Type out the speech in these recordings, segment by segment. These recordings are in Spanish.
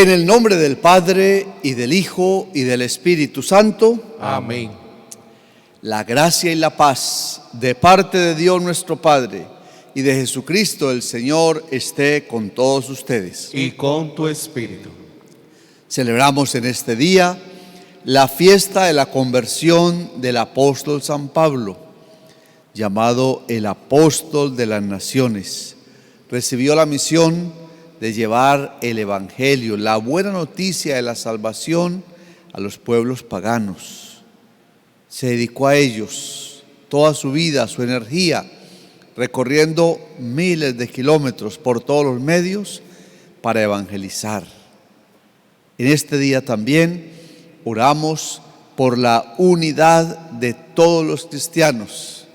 En el nombre del Padre, y del Hijo, y del Espíritu Santo. Amén. La gracia y la paz de parte de Dios nuestro Padre y de Jesucristo el Señor esté con todos ustedes. Y con tu espíritu. Celebramos en este día la fiesta de la conversión del apóstol San Pablo, llamado el apóstol de las naciones. Recibió la misión de llevar el evangelio, la buena noticia de la salvación a los pueblos paganos. Se dedicó a ellos toda su vida, su energía, recorriendo miles de kilómetros por todos los medios para evangelizar. En este día también oramos por la unidad de todos los cristianos,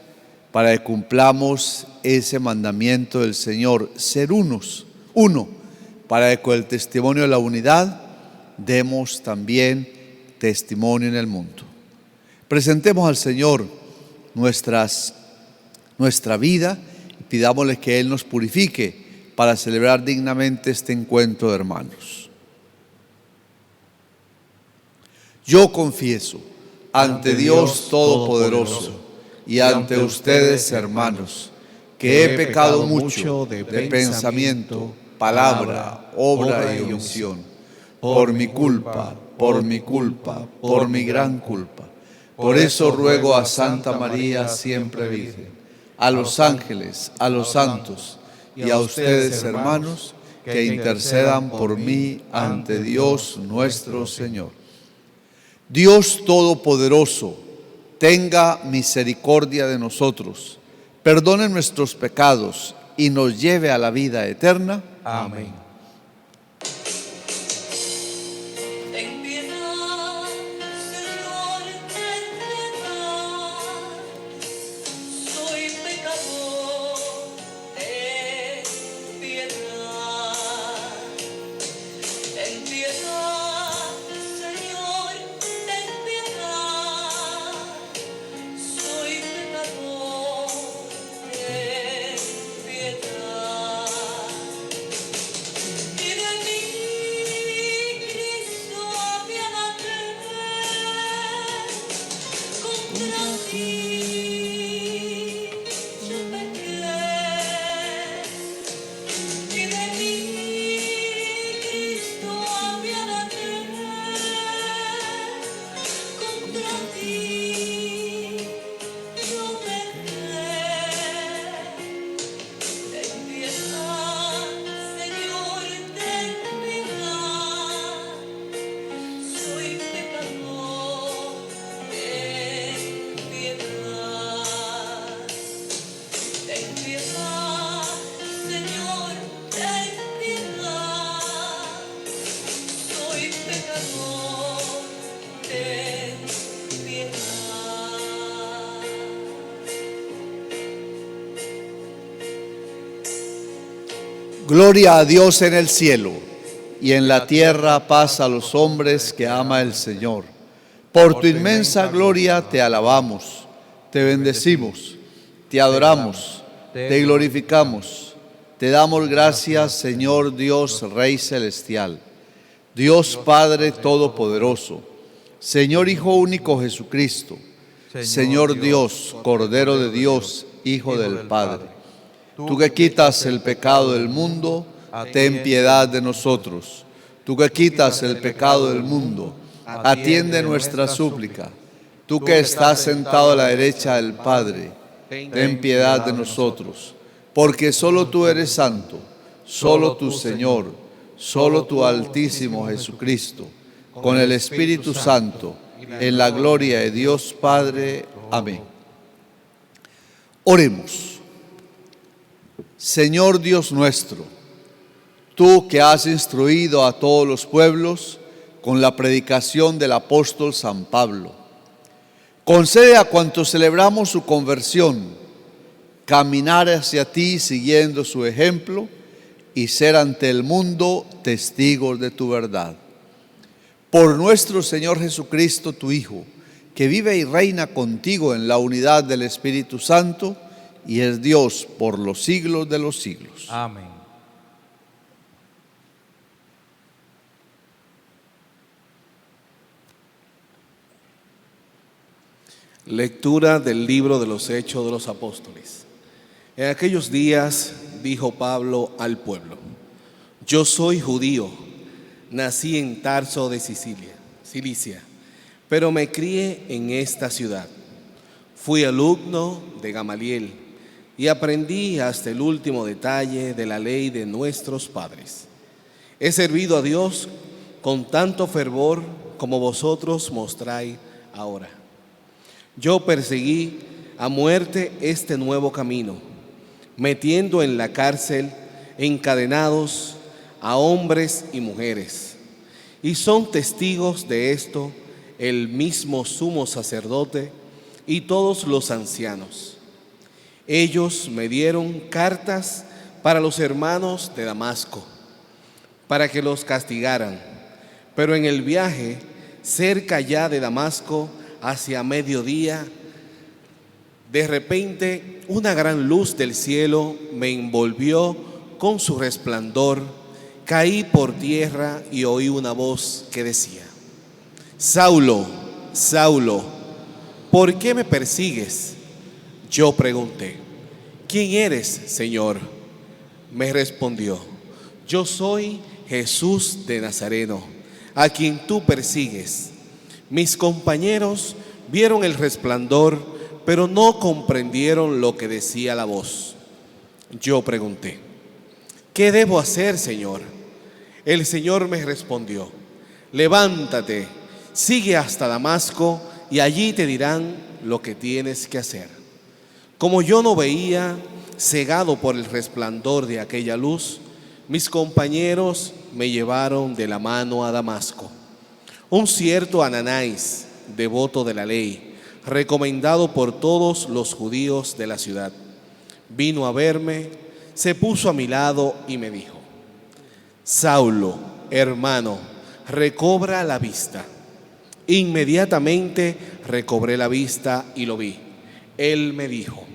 para que cumplamos ese mandamiento del Señor, ser uno, para que con el testimonio de la unidad demos también testimonio en el mundo. Presentemos al Señor nuestra vida y pidámosle que Él nos purifique para celebrar dignamente este encuentro de hermanos. Yo confieso ante Dios Todopoderoso y ante ustedes, hermanos, que he pecado mucho de pensamiento, palabra, obra y omisión, por mi culpa, por mi gran culpa. Por eso ruego a Santa María, siempre Virgen, a los ángeles, a los santos y a ustedes, hermanos, que intercedan por mí ante Dios nuestro Señor. Dios Todopoderoso, tenga misericordia de nosotros, perdone nuestros pecados y nos lleve a la vida eterna. Amén. Ten piedad, Señor, ten piedad. Soy pecador, ten piedad. Ten piedad, Señor, ten piedad. Soy pecador, ten piedad. Y de mí, Cristo, apiádate. Contra ti yo pequé. Y de mí, Cristo, apiádate. Contra ti yo pequé. Ten piedad, Señor, ten piedad. Soy pecador, ten piedad. Ten piedad, Señor, ten piedad. Soy pecador, ten piedad. Gloria a Dios en el cielo y en la tierra paz a los hombres que ama el Señor. Por tu inmensa gloria te alabamos, te bendecimos, te adoramos, te glorificamos, te damos gracias, Señor Dios, Rey celestial, Dios Padre Todopoderoso, Señor Hijo único Jesucristo, Señor Dios, Cordero de Dios, Hijo del Padre. Tú que quitas el pecado del mundo, ten piedad de nosotros. Tú que quitas el pecado del mundo, atiende nuestra súplica. Tú que estás sentado a la derecha del Padre, ten piedad de nosotros. Porque solo tú eres santo, solo tu Señor, solo tu Altísimo Jesucristo, con el Espíritu Santo, en la gloria de Dios Padre. Amén. Oremos. Señor Dios nuestro, tú que has instruido a todos los pueblos con la predicación del apóstol San Pablo, concede a cuantos celebramos su conversión caminar hacia ti siguiendo su ejemplo y ser ante el mundo testigos de tu verdad. Por nuestro Señor Jesucristo, tu Hijo, que vive y reina contigo en la unidad del Espíritu Santo y es Dios por los siglos de los siglos. Amén. Lectura del libro de los Hechos de los Apóstoles. En aquellos días dijo Pablo al pueblo: Yo soy judío, nací en Tarso de Cilicia, pero me crié en esta ciudad. Fui alumno de Gamaliel y aprendí hasta el último detalle de la ley de nuestros padres. He servido a Dios con tanto fervor como vosotros mostráis ahora. Yo perseguí a muerte este nuevo camino, metiendo en la cárcel encadenados a hombres y mujeres. Y son testigos de esto el mismo sumo sacerdote y todos los ancianos. Ellos me dieron cartas para los hermanos de Damasco, para que los castigaran. Pero en el viaje, cerca ya de Damasco, hacia mediodía, de repente una gran luz del cielo me envolvió con su resplandor. Caí por tierra y oí una voz que decía: Saulo, Saulo, ¿por qué me persigues? Yo pregunté: ¿Quién eres, Señor? Me respondió: Yo soy Jesús de Nazareno, a quien tú persigues. Mis compañeros vieron el resplandor, pero no comprendieron lo que decía la voz. Yo pregunté: ¿qué debo hacer, Señor? El Señor me respondió: levántate, sigue hasta Damasco y allí te dirán lo que tienes que hacer. Como yo no veía, cegado por el resplandor de aquella luz, mis compañeros me llevaron de la mano a Damasco. Un cierto Ananías, devoto de la ley, recomendado por todos los judíos de la ciudad, vino a verme, se puso a mi lado y me dijo: Saulo, hermano, recobra la vista. Inmediatamente recobré la vista y lo vi. Él me dijo: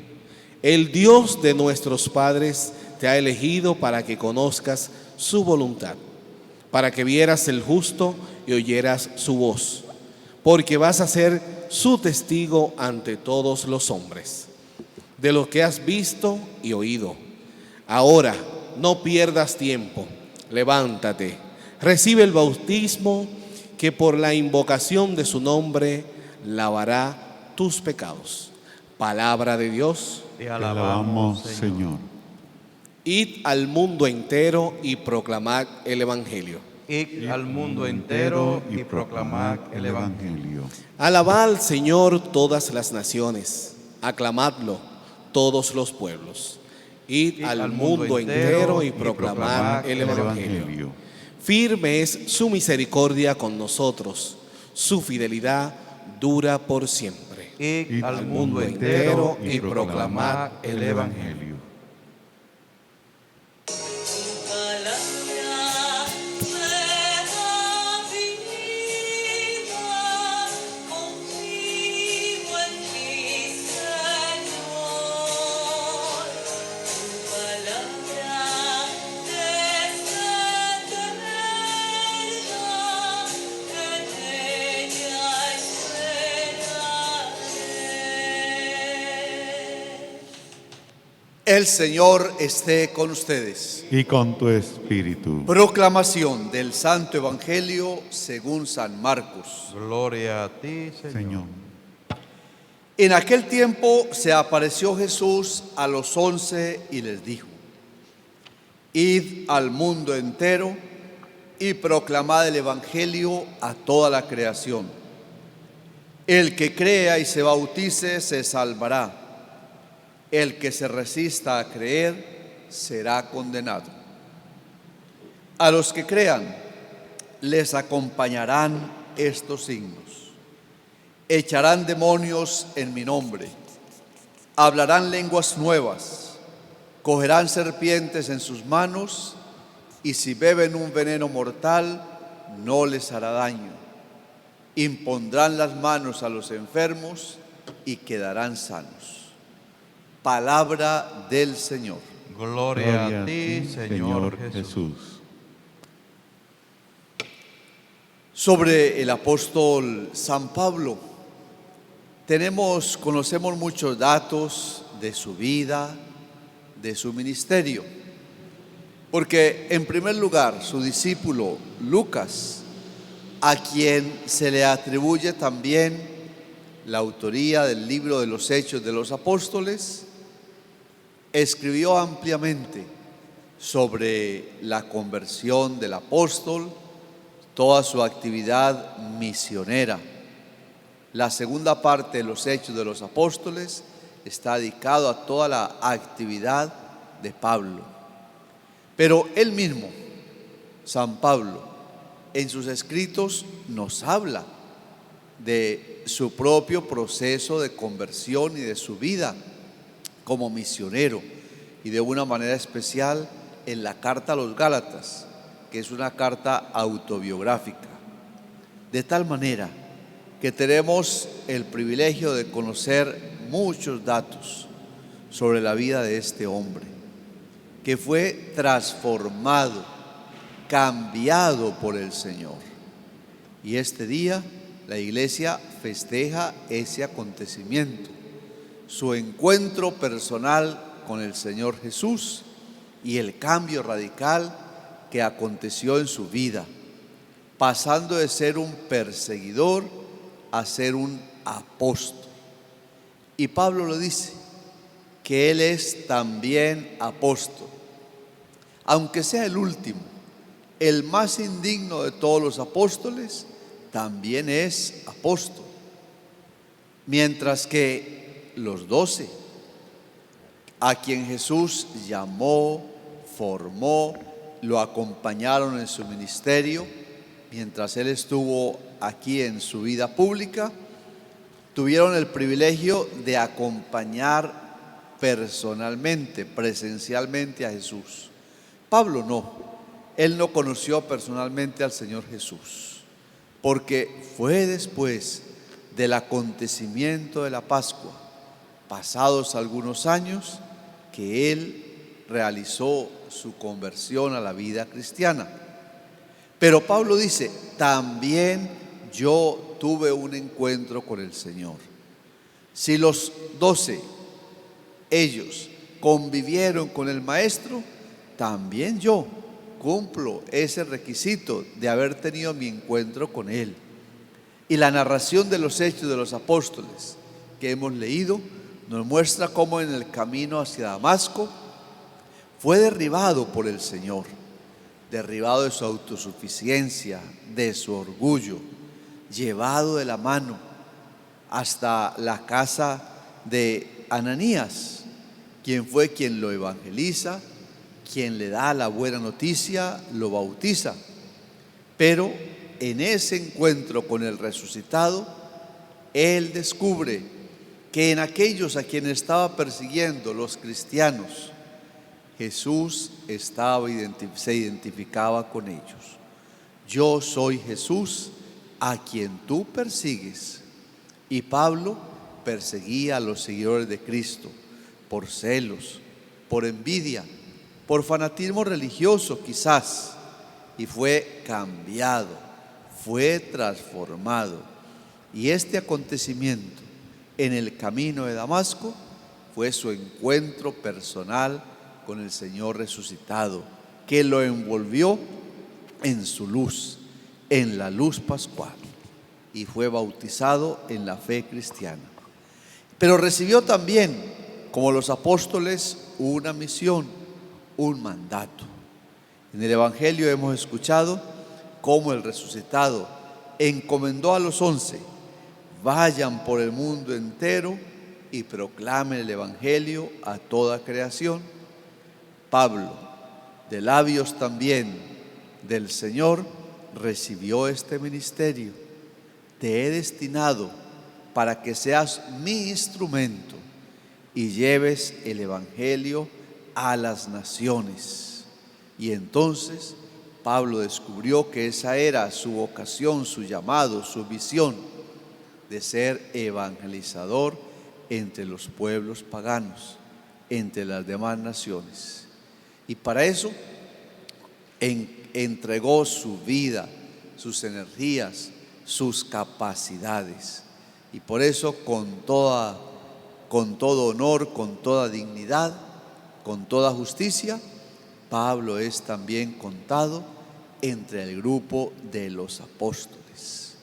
el Dios de nuestros padres te ha elegido para que conozcas su voluntad, para que vieras el justo y oyeras su voz, porque vas a ser su testigo ante todos los hombres, de lo que has visto y oído. Ahora, no pierdas tiempo, levántate, recibe el bautismo que por la invocación de su nombre lavará tus pecados. Palabra de Dios. Te alabamos, Señor. Id al mundo entero y proclamad el Evangelio. Id al mundo entero y proclamad el Evangelio. Alabad al Señor todas las naciones, aclamadlo todos los pueblos. Id al mundo entero y proclamad el Evangelio. Firme es su misericordia con nosotros, su fidelidad dura por siempre. Id al mundo entero y proclamad el Evangelio. El Señor esté con ustedes. Y con tu espíritu. Proclamación del Santo Evangelio según San Marcos. Gloria a ti, Señor. En aquel tiempo se apareció Jesús a los 11 y les dijo: Id al mundo entero y proclamad el Evangelio a toda la creación. El que crea y se bautice se salvará. El que se resista a creer será condenado. A los que crean les acompañarán estos signos: echarán demonios en mi nombre, hablarán lenguas nuevas, cogerán serpientes en sus manos, y si beben un veneno mortal no les hará daño. Impondrán las manos a los enfermos y quedarán sanos. Palabra del Señor. Gloria a ti, Señor Jesús. Sobre el apóstol San Pablo, Conocemos muchos datos de su vida, de su ministerio, porque en primer lugar su discípulo Lucas, a quien se le atribuye también la autoría del libro de los Hechos de los Apóstoles, escribió ampliamente sobre la conversión del apóstol, toda su actividad misionera. La segunda parte de los Hechos de los Apóstoles está dedicado a toda la actividad de Pablo. Pero él mismo, San Pablo, en sus escritos nos habla de su propio proceso de conversión y de su vida como misionero, y de una manera especial en la carta a los Gálatas, que es una carta autobiográfica. De tal manera que tenemos el privilegio de conocer muchos datos sobre la vida de este hombre, que fue transformado, cambiado por el Señor. Y este día la iglesia festeja ese acontecimiento, su encuentro personal con el Señor Jesús y el cambio radical que aconteció en su vida, pasando de ser un perseguidor a ser un apóstol. Y Pablo lo dice, que él es también apóstol, aunque sea el último, el más indigno de todos los apóstoles, también es apóstol. Mientras que los 12, a quien Jesús llamó, formó, lo acompañaron en su ministerio, mientras él estuvo aquí en su vida pública, tuvieron el privilegio de acompañar personalmente, presencialmente a Jesús. Pablo no, él no conoció personalmente al Señor Jesús, porque fue después del acontecimiento de la Pascua, pasados algunos años, que él realizó su conversión a la vida cristiana. Pero Pablo dice, también yo tuve un encuentro con el Señor. Si los 12, ellos convivieron con el Maestro, también yo cumplo ese requisito de haber tenido mi encuentro con Él. Y la narración de los Hechos de los Apóstoles que hemos leído nos muestra cómo en el camino hacia Damasco fue derribado por el Señor, derribado de su autosuficiencia, de su orgullo, llevado de la mano hasta la casa de Ananías, quien fue quien lo evangeliza, quien le da la buena noticia, lo bautiza. Pero en ese encuentro con el resucitado, él descubre que en aquellos a quienes estaba persiguiendo, los cristianos, Jesús se identificaba con ellos. Yo soy Jesús a quien tú persigues. Y Pablo perseguía a los seguidores de Cristo por celos, por envidia, por fanatismo religioso quizás, y fue cambiado, fue transformado. Y este acontecimiento en el camino de Damasco fue su encuentro personal con el Señor resucitado, que lo envolvió en su luz, en la luz pascual, y fue bautizado en la fe cristiana. Pero recibió también, como los apóstoles, una misión, un mandato. En el Evangelio hemos escuchado cómo el resucitado encomendó a los 11: vayan por el mundo entero y proclamen el Evangelio a toda creación. Pablo, de labios también del Señor, recibió este ministerio. Te he destinado para que seas mi instrumento y lleves el Evangelio a las naciones. Y entonces Pablo descubrió que esa era su vocación, su llamado, su visión de ser evangelizador entre los pueblos paganos, entre las demás naciones. Y para eso entregó su vida, sus energías, sus capacidades. Y por eso con todo honor, con toda dignidad, con toda justicia, Pablo es también contado entre el grupo de los apóstoles.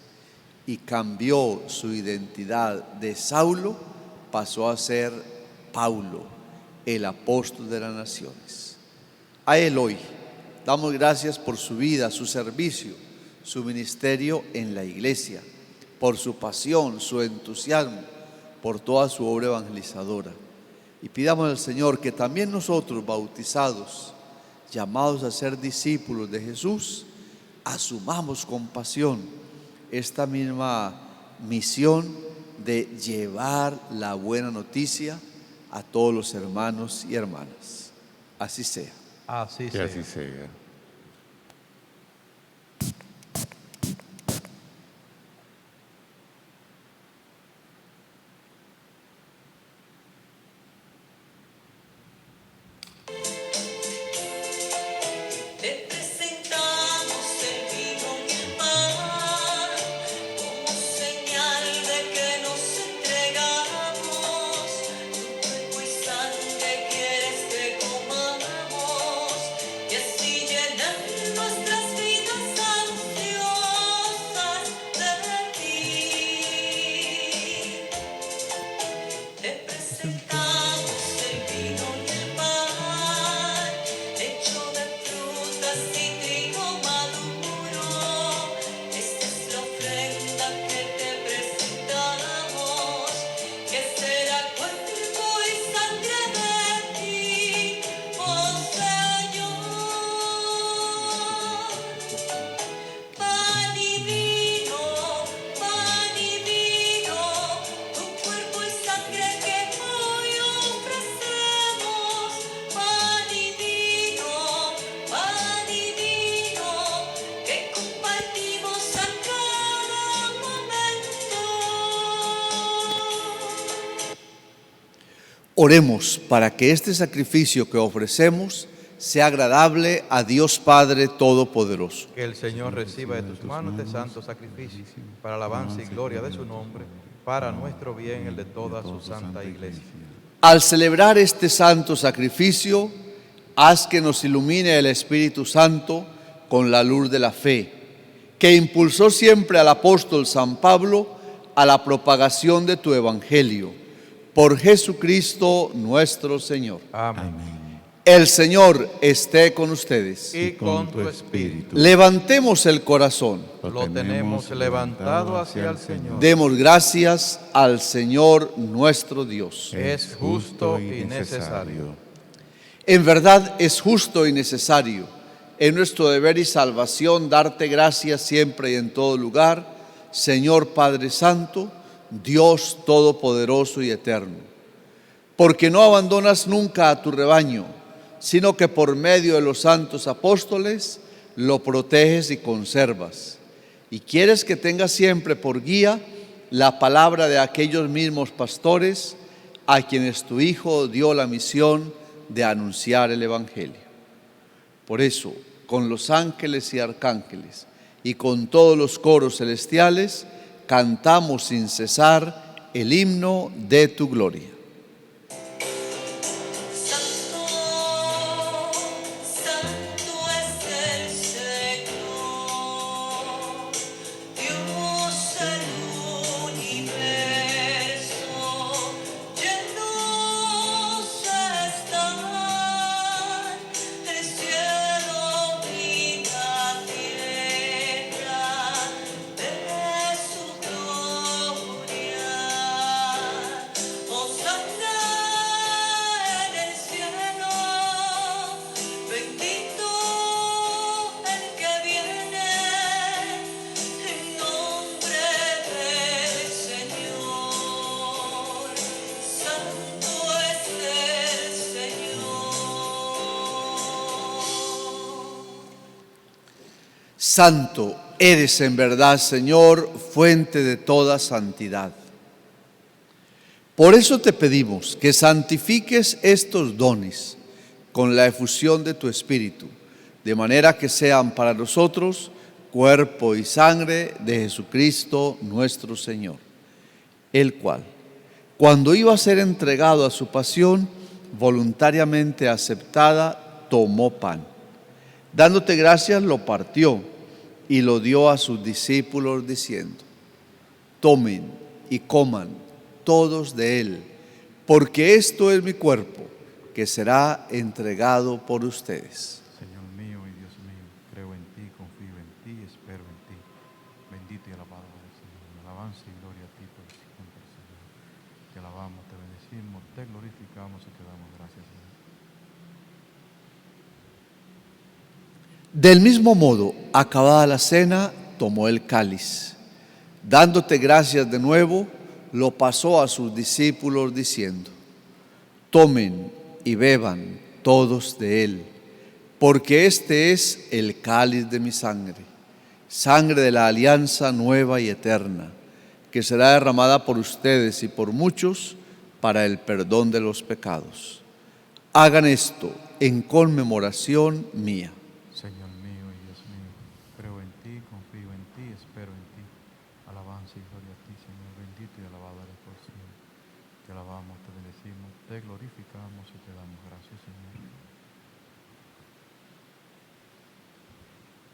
Y cambió su identidad de Saulo, pasó a ser Paulo, el apóstol de las naciones. A él hoy damos gracias por su vida, su servicio, su ministerio en la iglesia, por su pasión, su entusiasmo, por toda su obra evangelizadora. Y pidamos al Señor que también nosotros, bautizados, llamados a ser discípulos de Jesús, asumamos con pasión esta misma misión de llevar la buena noticia a todos los hermanos y hermanas. Así sea. Así Que sea. así sea. Te presentamos el vino y el pan como señal de que nos entregamos. Tu cuerpo y sangre quieres que comamos y así llenar nuestras vidas ansiosas de ti. Te presentamos el vino y el pan, hecho de frutas y trigo maduro. Esta es la ofrenda que te presentamos, que será cuerpo y sangre de ti, oh Señor. Pan y vino, tu cuerpo y sangre que hoy ofrecemos. Pan y vino, que compartimos a cada momento. Oremos para que este sacrificio que ofrecemos sea agradable a Dios Padre Todopoderoso. Que el Señor reciba de tus manos este santo sacrificio para alabanza y gloria de su nombre, para nuestro bien y el de toda su santa iglesia. Al celebrar este santo sacrificio, haz que nos ilumine el Espíritu Santo con la luz de la fe, que impulsó siempre al apóstol San Pablo a la propagación de tu evangelio. Por Jesucristo nuestro Señor. Amén. El Señor esté con ustedes. Y con tu espíritu. Levantemos el corazón. Lo tenemos levantado hacia el Señor. Demos gracias al Señor nuestro Dios. Es justo y necesario. En verdad es justo y necesario. Es nuestro deber y salvación darte gracias siempre y en todo lugar, Señor Padre Santo, Dios Todopoderoso y Eterno. Porque no abandonas nunca a tu rebaño, sino que por medio de los santos apóstoles lo proteges y conservas. Y quieres que tenga siempre por guía la palabra de aquellos mismos pastores a quienes tu Hijo dio la misión de anunciar el Evangelio. Por eso, con los ángeles y arcángeles y con todos los coros celestiales, cantamos sin cesar el himno de tu gloria. Santo, santo es el Señor, Dios del universo, llenos están el cielo y la tierra de su gloria. Hosana en el cielo, bendito el que viene en nombre del Señor. Santo es el Señor. Santo eres en verdad, Señor, fuente de toda santidad. Por eso te pedimos que santifiques estos dones con la efusión de tu Espíritu, de manera que sean para nosotros cuerpo y sangre de Jesucristo nuestro Señor. el cual, cuando iba a ser entregado a su pasión, voluntariamente aceptada, tomó pan. Dándote gracias, lo partió y lo dio a sus discípulos, diciendo: tomen y coman todos de él, porque esto es mi cuerpo, que será entregado por ustedes. Señor mío y Dios mío, creo en ti, confío en ti, espero en ti. Bendito y alabado eres, Señor. Alabanza y gloria a ti por siempre, Señor. Te alabamos, te bendecimos, te glorificamos y te damos gracias, Señor. Del mismo modo, acabada la cena, tomó el cáliz. Dándote gracias de nuevo, lo pasó a sus discípulos, diciendo: tomen y beban todos de él, porque este es el cáliz de mi sangre, sangre de la alianza nueva y eterna, que será derramada por ustedes y por muchos para el perdón de los pecados. Hagan esto en conmemoración mía. Señor mío y Dios mío, creo en ti, confío en ti, espero en ti. Alabanza y gloria a ti, Señor. Bendito y alabado eres por siempre. Te alabamos, te bendecimos, te glorificamos y te damos gracias, Señor.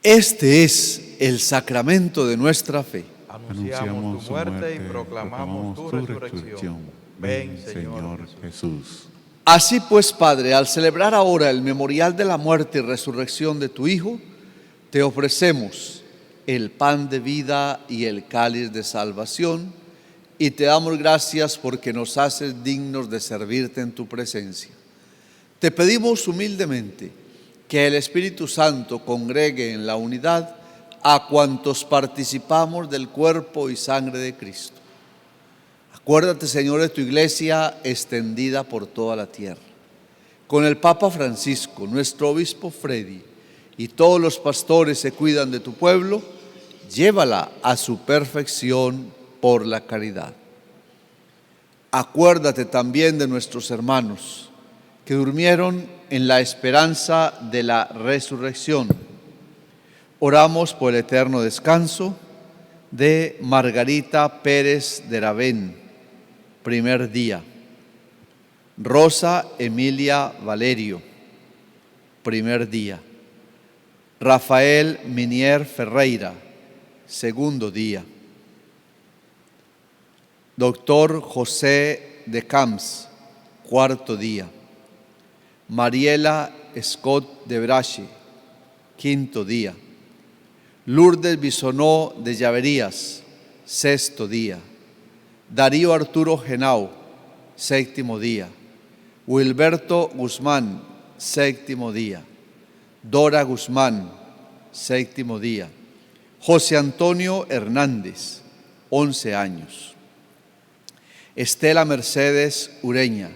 Este es el sacramento de nuestra fe. Anunciamos tu muerte y proclamamos tu resurrección. Ven, Señor Jesús. Así pues, Padre, al celebrar ahora el memorial de la muerte y resurrección de tu Hijo, te ofrecemos el pan de vida y el cáliz de salvación, y te damos gracias porque nos haces dignos de servirte en tu presencia. Te pedimos humildemente que el Espíritu Santo congregue en la unidad a cuantos participamos del cuerpo y sangre de Cristo. Acuérdate, Señor, de tu iglesia extendida por toda la tierra, con el Papa Francisco, nuestro obispo Freddy, y todos los pastores que cuidan de tu pueblo. Llévala a su perfección por la caridad. Acuérdate también de nuestros hermanos que durmieron en la esperanza de la resurrección. Oramos por el eterno descanso de Margarita Pérez de Ravén, primer día. Rosa Emilia Valerio, primer día. Rafael Minier Ferreira, segundo día. Doctor José de Camps, cuarto día. Mariela Scott de Brache, quinto día. Lourdes Bisonó de Llaverías, sexto día. Darío Arturo Genao, séptimo día. Wilberto Guzmán, séptimo día. Dora Guzmán, séptimo día. José Antonio Hernández, 11 años. Estela Mercedes Ureña,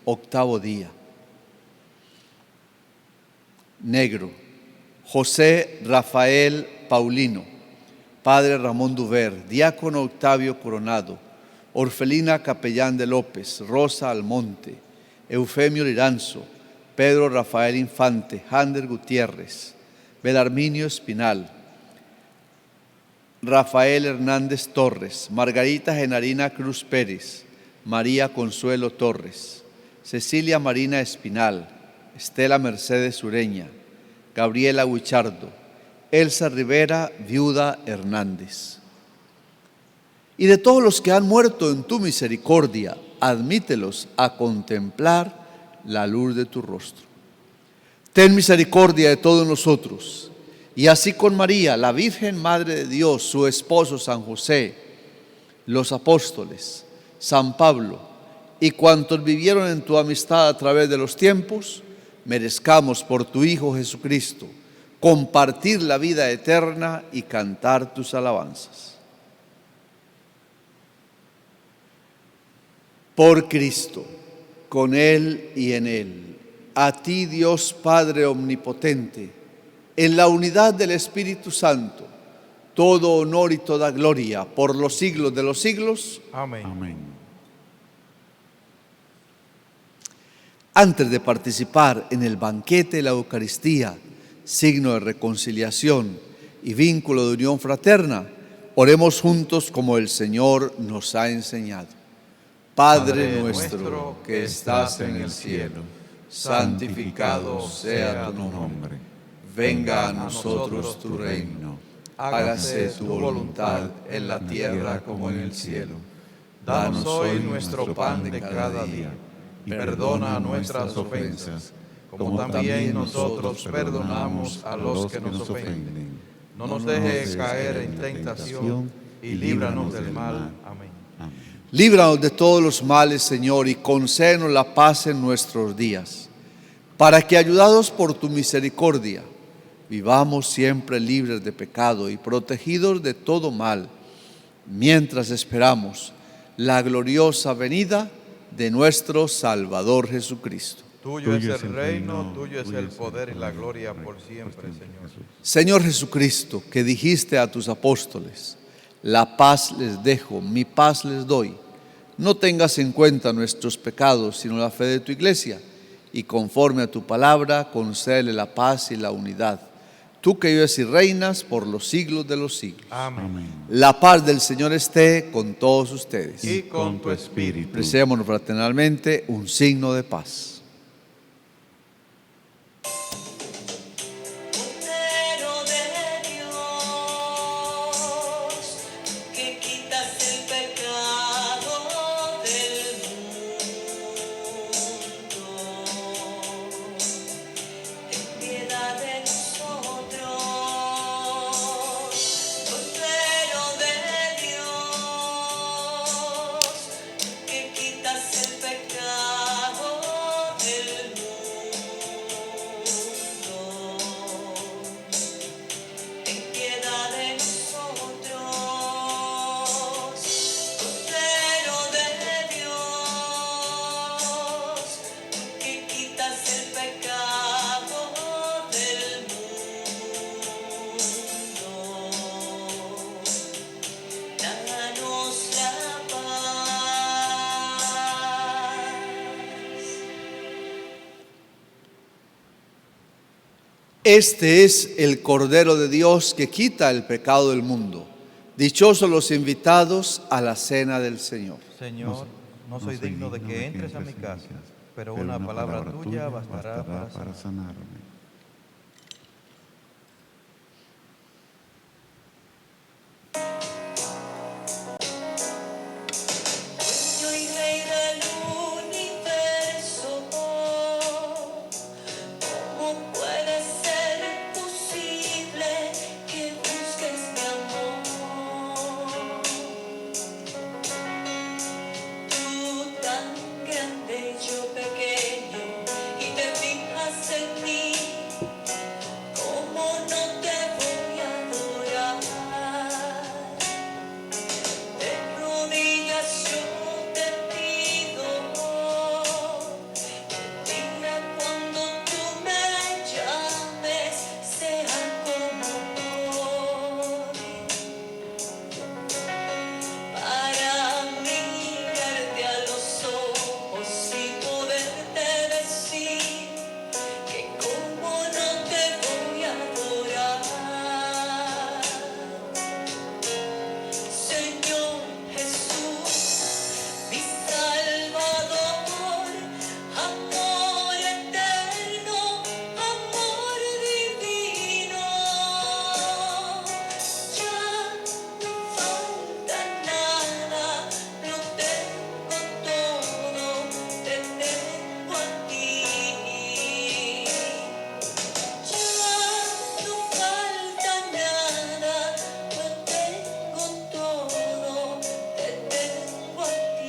octavo día. Negro. José Rafael Paulino, Padre Ramón Duver, Diácono Octavio Coronado, Orfelina Capellán de López, Rosa Almonte, Eufemio Liranzo, Pedro Rafael Infante, Hander Gutiérrez, Belarminio Espinal, Rafael Hernández Torres, Margarita Genarina Cruz Pérez, María Consuelo Torres, Cecilia Marina Espinal, Estela Mercedes Ureña, Gabriela Huichardo, Elsa Rivera, viuda Hernández. Y de todos los que han muerto en tu misericordia, admítelos a contemplar la luz de tu rostro. Ten misericordia de todos nosotros, y así con María, la Virgen Madre de Dios, su esposo San José, los apóstoles, San Pablo y cuantos vivieron en tu amistad a través de los tiempos, merezcamos por tu Hijo Jesucristo compartir la vida eterna y cantar tus alabanzas. Por Cristo, con Él y en Él, a ti Dios Padre Omnipotente, en la unidad del Espíritu Santo, todo honor y toda gloria por los siglos de los siglos. Amén. Amén. Antes de participar en el banquete de la Eucaristía, signo de reconciliación y vínculo de unión fraterna, Oremos juntos como el Señor nos ha enseñado. Padre nuestro que estás en el cielo, santificado sea tu nombre. Venga a nosotros tu reino. Hágase tu voluntad en la tierra como en el cielo. Danos hoy nuestro pan de cada día. Perdona nuestras ofensas, como también nosotros perdonamos a los que nos ofenden. No nos dejes caer en tentación y líbranos del mal. Amén. Líbranos de todos los males, Señor, y concédenos la paz en nuestros días, para que, ayudados por tu misericordia, vivamos siempre libres de pecado y protegidos de todo mal, mientras esperamos la gloriosa venida de nuestro Salvador Jesucristo. Tuyo es el reino, tuyo es el poder y la gloria por siempre, Señor. Señor Jesucristo, que dijiste a tus apóstoles: la paz les dejo, mi paz les doy. No tengas en cuenta nuestros pecados, sino la fe de tu iglesia, y conforme a tu palabra, concédele la paz y la unidad. Tú que vives y reinas por los siglos de los siglos. Amén. La paz del Señor esté con todos ustedes. Y con tu espíritu. Deseémonos fraternalmente un signo de paz. Cordero de Dios, que quitas el pecado del mundo, ten piedad de nosotros. Cordero de Dios, que quitas el pecado del mundo, ten piedad de nosotros. Cordero de Dios, que quitas el pecado del mundo, danos la paz. Este es el Cordero de Dios que quita el pecado del mundo. Dichosos los invitados a la cena del Señor. Señor, no soy digno de que entres a mi casa, pero una palabra tuya bastará para sanarme. Dueño y Rey del universo, ¿cómo puede ser posible que busques mi amor? Tú tan grande y yo pequeño, y te fijas en mí, ¿cómo no te voy a adorar? De rodillas yo te pido, que diga cuando tú me llames, sea como hoy, para mirarte a los ojos y poderte decir que como no te voy a adorar. Señor Jesús, mi Salvador, amor eterno, amor divino, ya no falta nada, lo tengo todo, te tengo a ti. Ya no falta nada, lo tengo todo, te tengo a ti.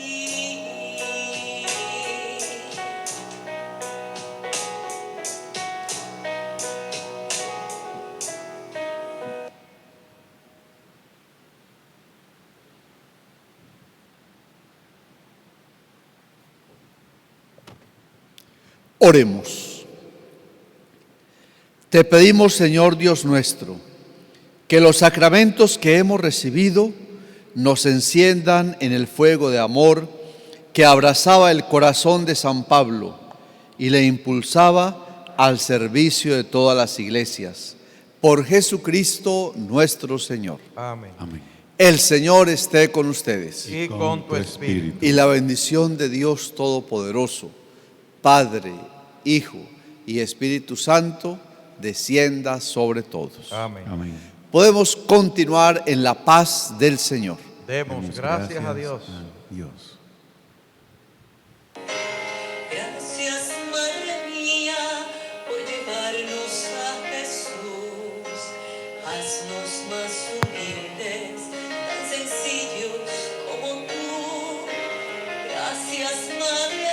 Oremos. Te pedimos, Señor Dios nuestro, que los sacramentos que hemos recibido nos enciendan en el fuego de amor que abrazaba el corazón de San Pablo y le impulsaba al servicio de todas las iglesias. Por Jesucristo nuestro Señor. Amén. Amén. El Señor esté con ustedes. Y con tu espíritu. Y la bendición de Dios Todopoderoso, Padre, Hijo y Espíritu Santo, descienda sobre todos. Amén. Amén. Podemos continuar en la paz del Señor. Demos gracias a Dios. Dios. Gracias, Madre mía, por llevarnos a Jesús. Haznos más humildes, tan sencillos como tú. Gracias, Madre